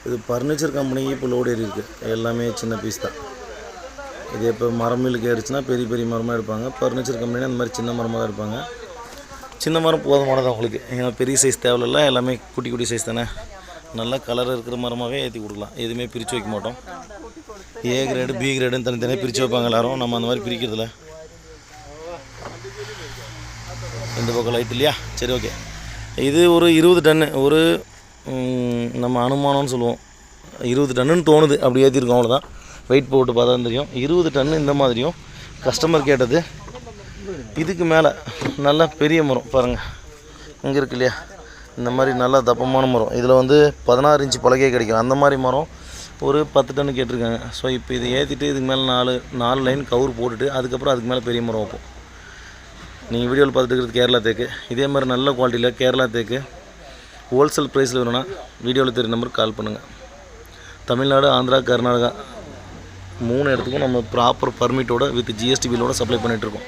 இது ஃபர்னிச்சர் கம்பெனிக்கு இப்போ லோடு ஏறி இருக்குது. எல்லாமே சின்ன பீஸ் தான். இது இப்போ மரம் மில்லுக்கு ஏறிச்சுன்னா பெரிய பெரிய மரமாக எடுப்பாங்க. ஃபர்னிச்சர் கம்பெனினா அந்த மாதிரி சின்ன மரமாக தான் எடுப்பாங்க. சின்ன மரம் போதுமானதான் உங்களுக்கு. ஏன்னா பெரிய சைஸ் தேவையில்ல, எல்லாமே குட்டி குட்டி சைஸ் தானே. நல்ல கலர் இருக்கிற மரமாகவே ஏற்றி கொடுக்கலாம். எதுவுமே பிரித்து வைக்க மாட்டோம். ஏ கிரேடு பி கிரேடுன்னு தனித்தனியாக பிரித்து வைப்பாங்க எல்லோரும். நம்ம அந்த மாதிரி பிரிக்கிறதில்ல. இந்த பக்கம் லைட் இல்லையா? சரி, ஓகே. இது ஒரு 20 டன்னு, ஒரு நம்ம அனுமானம்னு சொல்லுவோம். 20 டன்னுன்னு தோணுது, அப்படி ஏற்றிருக்கோம், அவ்வளோதான். வெயிட் போட்டு பார்த்தா தெரியும். 20 டன்னு இந்த மாதிரியும் கஸ்டமர் கேட்டது. இதுக்கு மேலே நல்லா பெரிய மரம் பாருங்கள், இங்கே இருக்கு இல்லையா? இந்த மாதிரி நல்லா தப்பமான மரம். இதில் வந்து 16 இன்ச்சு பலகை கிடைக்கும். அந்த மாதிரி மரம் ஒரு 10 டன்னு கேட்டிருக்காங்க. ஸோ இப்போ இதை ஏற்றிட்டு இதுக்கு மேலே 4 லைன் கவர் போட்டுட்டு அதுக்கப்புறம் அதுக்கு மேலே பெரிய மரம் வைப்போம். நீங்கள் வீடியோவில் பார்த்துட்டு இருக்கிறது கேரளா தேக்கு. இதே மாதிரி நல்ல குவாலிட்டியில் கேரளா தேக்கு ஹோல்சேல் ப்ரைஸில் வேணும்னா வீடியோவில் தெரிய நம்பருக்கு கால் பண்ணுங்கள். தமிழ்நாடு, ஆந்திரா, கர்நாடகா 3 இடத்துக்கும் நம்ம ப்ராப்பர் பர்மிட்டோட வித் ஜிஎஸ்டி பில்லோட சப்ளை பண்ணிகிட்ருக்கோம்.